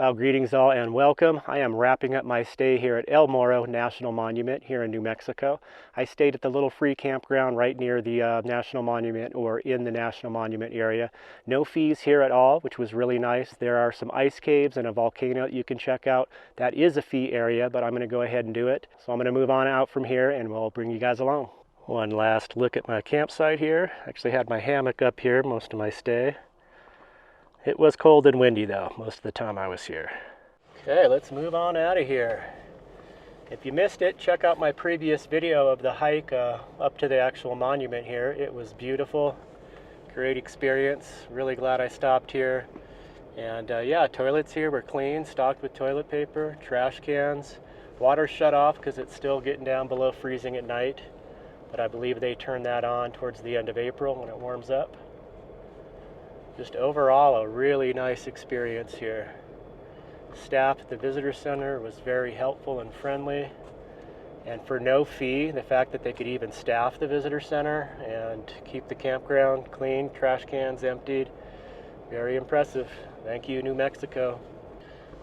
Well, greetings all and welcome. I am wrapping up my stay here at El Morro National Monument here in New Mexico. I stayed at the little free campground right near the National Monument or in the National Monument area. No fees here at all, which was really nice. There are some ice caves and a volcano that you can check out. That is a fee area, but I'm going to go ahead and do it. So I'm going to move on out from here and we'll bring you guys along. One last look at my campsite here. Actually had my hammock up here most of my stay. It was cold and windy though, most of the time I was here. Okay, let's move on out of here. If you missed it, check out my previous video of the hike up to the actual monument here. It was beautiful, great experience. Really glad I stopped here. And yeah, toilets here were clean, stocked with toilet paper, trash cans. Water shut off because it's still getting down below freezing at night. But I believe they turn that on towards the end of April when it warms up. Just overall a really nice experience here. Staff at the visitor center was very helpful and friendly, and for no fee, the fact that they could even staff the visitor center and keep the campground clean, trash cans emptied, very impressive. Thank you, New Mexico.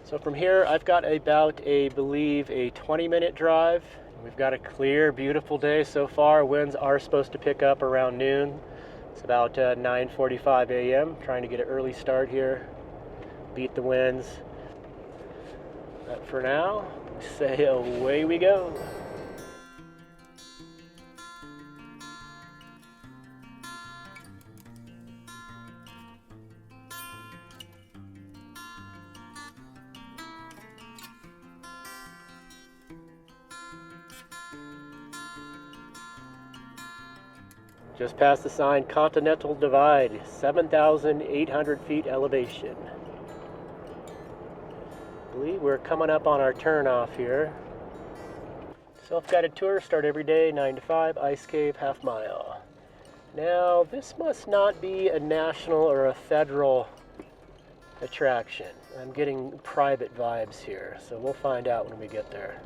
So from here I've got about I believe a 20-minute drive. We've got a clear, beautiful day so far. Winds are supposed to pick up around noon. It's about 9:45 a.m. Trying to get an early start here, beat the winds. But for now, we say away we go. Just past the sign Continental Divide, 7,800 feet elevation. I believe we're coming up on our turnoff here. Self-guided tours start every day, 9 to 5, ice cave, half mile. Now, this must not be a national or a federal attraction. I'm getting private vibes here, so we'll find out when we get there.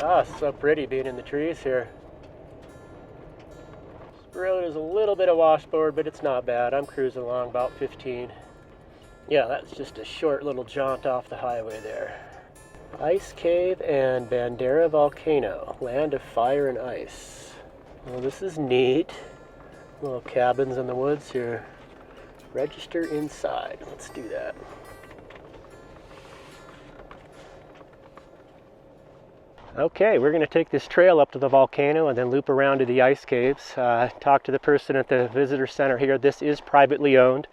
Ah, so pretty being in the trees here. Road is a little bit of washboard, but it's not bad. I'm cruising along about 15. Yeah, that's just a short little jaunt off the highway there. Ice Cave and Banderavolcano, land of fire and ice. Well, this is neat. Little cabins in the woods here. Register inside. Let's do that. Okay, we're going to take this trail up to the volcano and then loop around to the ice caves. Talk to the person at the visitor center here. This is privately owned.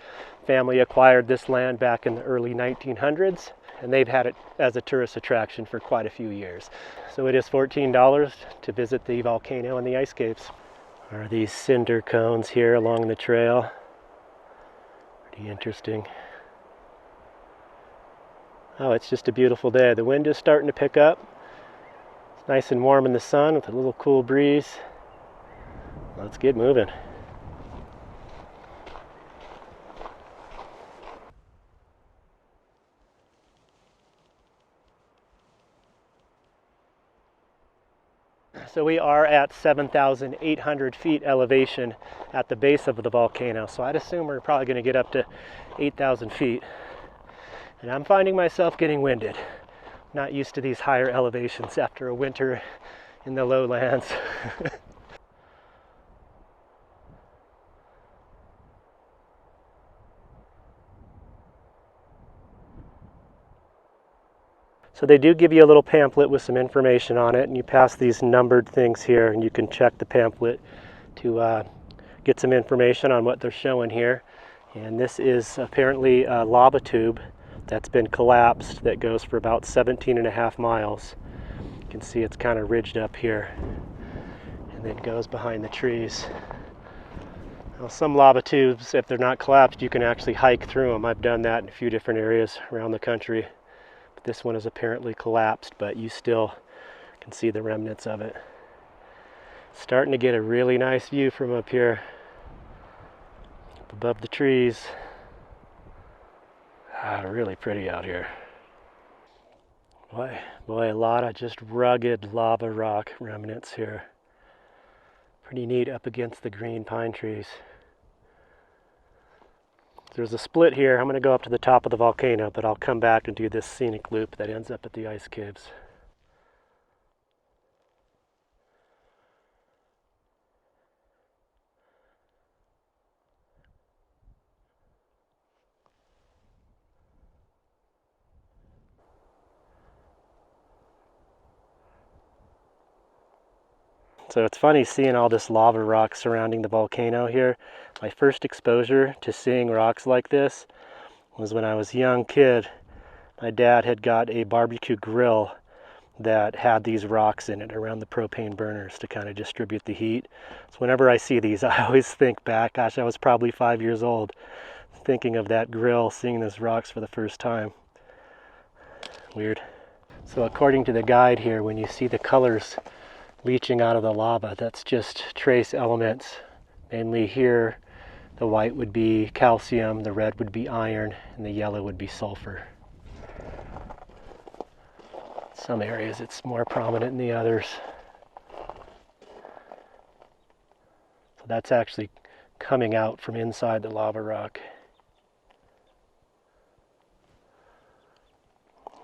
Family acquired this land back in the early 1900s, and they've had it as a tourist attraction for quite a few years. So it is $14 to visit the volcano and the ice caves. There are these cinder cones here along the trail. Pretty interesting. Oh, it's just a beautiful day. The wind is starting to pick up. Nice and warm in the sun with a little cool breeze. Let's get moving. So we are at 7,800 feet elevation at the base of the volcano. So I'd assume we're probably going to get up to 8,000 feet. And I'm finding myself getting winded. Not used to these higher elevations after a winter in the lowlands. So they do give you a little pamphlet with some information on it, and you pass these numbered things here, and you can check the pamphlet to get some information on what they're showing here. And this is apparently a lava tube that's been collapsed that goes for about 17.5 miles. You can see it's kind of ridged up here and then goes behind the trees. Now, some lava tubes, if they're not collapsed, you can actually hike through them. I've done that in a few different areas around the country. But this one is apparently collapsed, but you still can see the remnants of it. Starting to get a really nice view from up here, up above the trees. Really pretty out here. Boy, a lot of just rugged lava rock remnants here. Pretty neat up against the green pine trees. There's a split here. I'm going to go up to the top of the volcano, but I'll come back and do this scenic loop that ends up at the ice caves. So it's funny seeing all this lava rock surrounding the volcano here. My first exposure to seeing rocks like this was when I was a young kid. My dad had got a barbecue grill that had these rocks in it around the propane burners to kind of distribute the heat. So whenever I see these, I always think back, gosh, I was probably 5 years old, thinking of that grill, seeing those rocks for the first time. Weird. So according to the guide here, when you see the colors leaching out of the lava, that's just trace elements. Mainly here, the white would be calcium, the red would be iron, and the yellow would be sulfur. Some areas it's more prominent than the others. So that's actually coming out from inside the lava rock.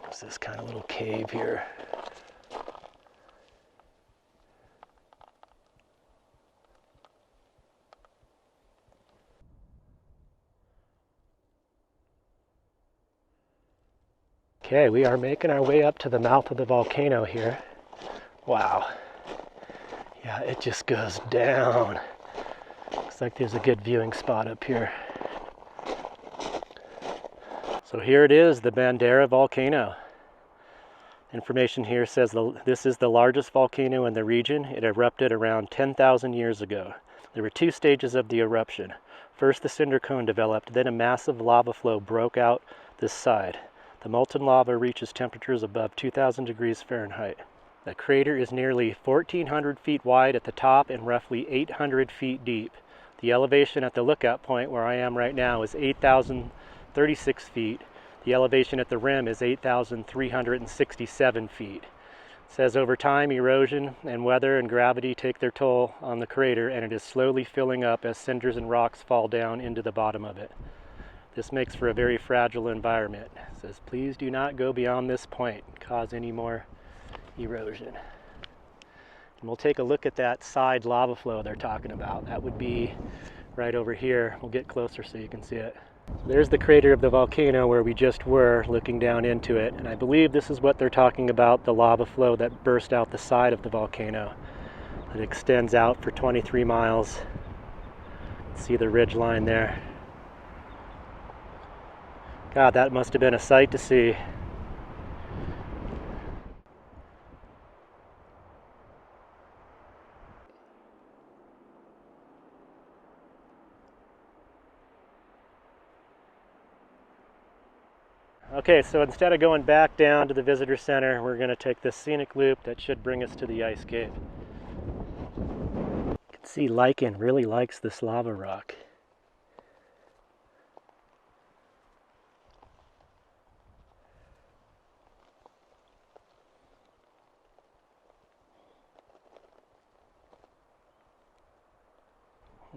There's this kind of little cave here. Okay, we are making our way up to the mouth of the volcano here. Wow. Yeah, it just goes down. Looks like there's a good viewing spot up here. So here it is, the Banderavolcano. Information here says this is the largest volcano in the region. It erupted around 10,000 years ago. There were 2 stages of the eruption. First, the cinder cone developed, then a massive lava flow broke out this side. The molten lava reaches temperatures above 2,000 degrees Fahrenheit. The crater is nearly 1,400 feet wide at the top and roughly 800 feet deep. The elevation at the lookout point where I am right now is 8,036 feet. The elevation at the rim is 8,367 feet. It says over time, erosion and weather and gravity take their toll on the crater, and it is slowly filling up as cinders and rocks fall down into the bottom of it. This makes for a very fragile environment. It says, please do not go beyond this point and cause any more erosion. And we'll take a look at that side lava flow they're talking about. That would be right over here. We'll get closer so you can see it. There's the crater of the volcano where we just were, looking down into it. And I believe this is what they're talking about, the lava flow that burst out the side of the volcano. It extends out for 23 miles. See the ridge line there. God, that must have been a sight to see. Okay, so instead of going back down to the visitor center, we're going to take this scenic loop that should bring us to the ice cave. You can see lichen really likes this lava rock.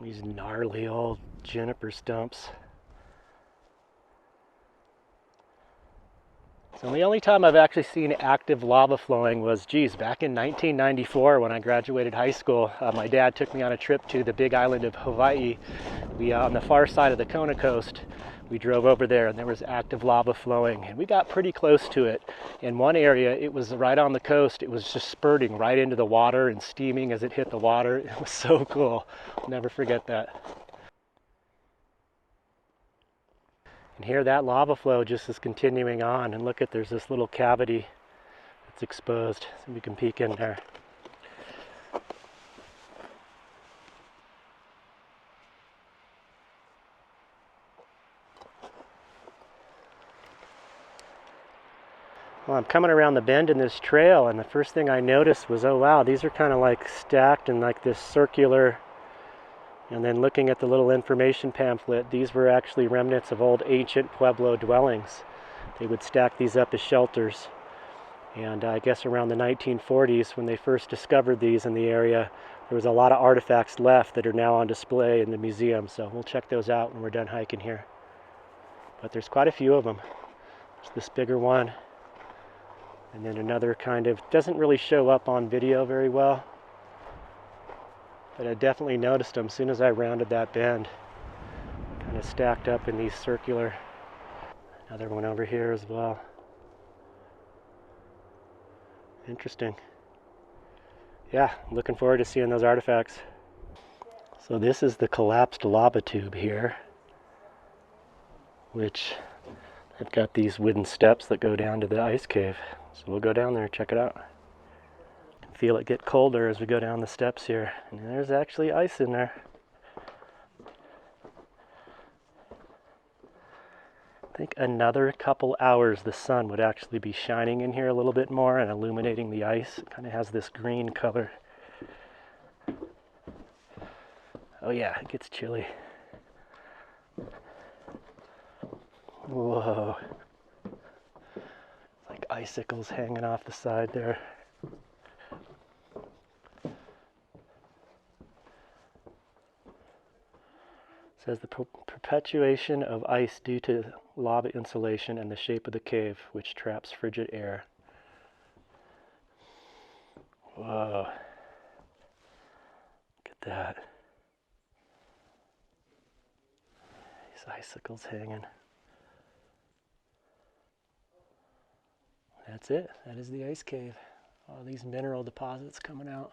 These gnarly old juniper stumps. So the only time I've actually seen active lava flowing was, back in 1994 when I graduated high school. My dad took me on a trip to the big island of Hawaii. We on the far side of the Kona coast. We drove over there and there was active lava flowing, and we got pretty close to it. In one area, it was right on the coast. It was just spurting right into the water and steaming as it hit the water. It was so cool. I'll never forget that. And here that lava flow just is continuing on, and look at, there's this little cavity that's exposed, so we can peek in there. Well, I'm coming around the bend in this trail, and the first thing I noticed was, oh wow, these are kind of like stacked in like this circular. And then looking at the little information pamphlet, these were actually remnants of old ancient pueblo dwellings. They would stack these up as shelters. And I guess around the 1940s, when they first discovered these in the area, there was a lot of artifacts left that are now on display in the museum. So we'll check those out when we're done hiking here. but there's quite a few of them. There's this bigger one, and then another kind of, doesn't really show up on video very well, but I definitely noticed them as soon as I rounded that bend. Kind of stacked up in these circular. Another one over here as well. Interesting. Yeah, looking forward to seeing those artifacts. So this is the collapsed lava tube here, which I've got these wooden steps that go down to the ice cave. So we'll go down there and check it out. Feel it get colder as we go down the steps here. And there's actually ice in there. I think another couple hours the sun would actually be shining in here a little bit more and illuminating the ice. It kind of has this green color. Oh yeah, it gets chilly. Whoa. Like icicles hanging off the side there. It says the perpetuation of ice due to lava insulation and the shape of the cave, which traps frigid air. Whoa. Look at that. These icicles hanging. That's it. That is the ice cave. All these mineral deposits coming out.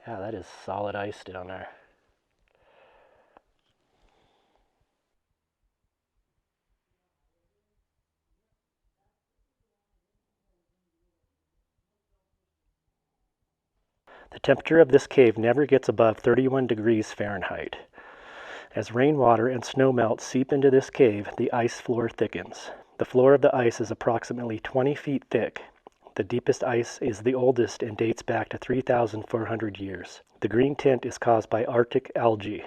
Yeah, that is solid ice down there. The temperature of this cave never gets above 31 degrees Fahrenheit. As rainwater and snow melt seep into this cave, the ice floor thickens. The floor of the ice is approximately 20 feet thick. The deepest ice is the oldest and dates back to 3,400 years. The green tint is caused by Arctic algae.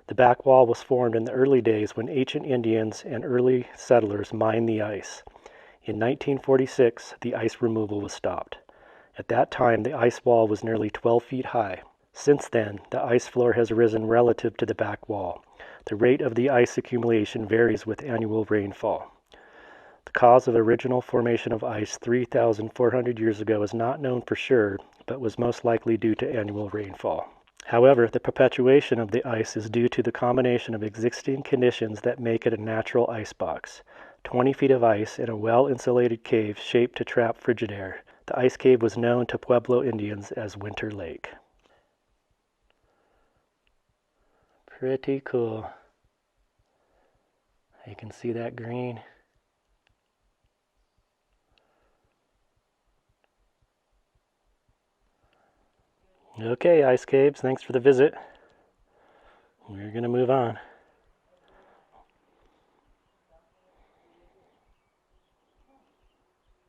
The back wall was formed in the early days when ancient Indians and early settlers mined the ice. In 1946, the ice removal was stopped. At that time, the ice wall was nearly 12 feet high. Since then, the ice floor has risen relative to the back wall. The rate of the ice accumulation varies with annual rainfall. The cause of original formation of ice 3,400 years ago is not known for sure, but was most likely due to annual rainfall. However, the perpetuation of the ice is due to the combination of existing conditions that make it a natural icebox. 20 feet of ice in a well-insulated cave shaped to trap frigid air. The ice cave was known to Pueblo Indians as Winter Lake. Pretty cool. You can see that green. Okay, ice caves, thanks for the visit. We're going to move on.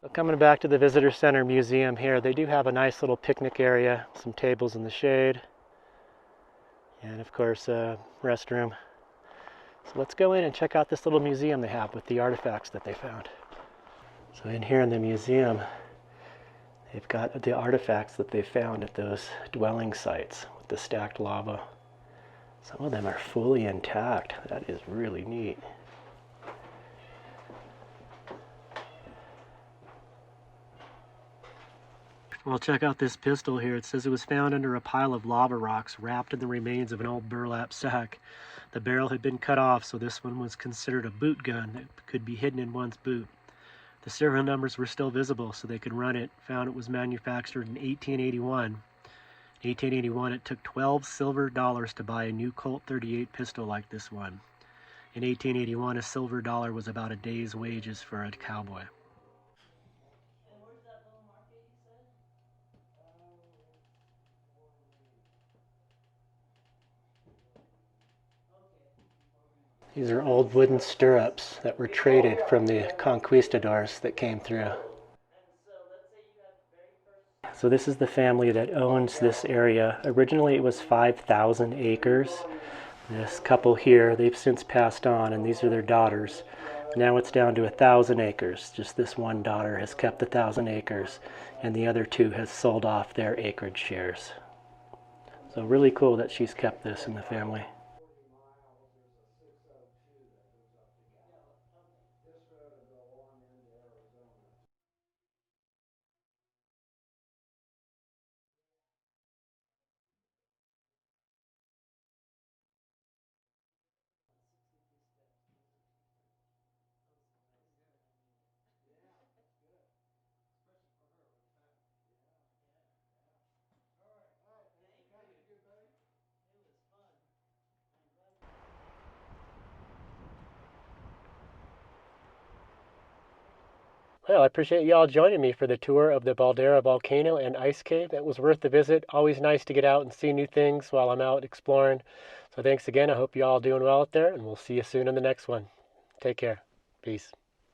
So coming back to the Visitor Center Museum here, they do have a nice little picnic area, some tables in the shade, and of course a restroom. So let's go in and check out this little museum they have with the artifacts that they found. So in here in the museum, they've got the artifacts that they found at those dwelling sites with the stacked lava. Some of them are fully intact. That is really neat. Well, check out this pistol here. It says it was found under a pile of lava rocks wrapped in the remains of an old burlap sack. The barrel had been cut off, so this one was considered a boot gun that could be hidden in one's boot. The serial numbers were still visible, so they could run it. Found it was manufactured in 1881. In 1881, it took 12 silver dollars to buy a new Colt 38 pistol like this one. In 1881, a silver dollar was about a day's wages for a cowboy. These are old wooden stirrups that were traded from the conquistadors that came through. So this is the family that owns this area. Originally it was 5,000 acres. This couple here, they've since passed on, and these are their daughters. Now it's down to 1,000 acres. Just this one daughter has kept the 1,000 acres, and the other two has sold off their acreage shares. So really cool that she's kept this in the family. Well, I appreciate you all joining me for the tour of the Bandera Volcano and Ice Cave. That was worth the visit. Always nice to get out and see new things while I'm out exploring. So thanks again. I hope you all doing well out there, and we'll see you soon in the next one. Take care. Peace.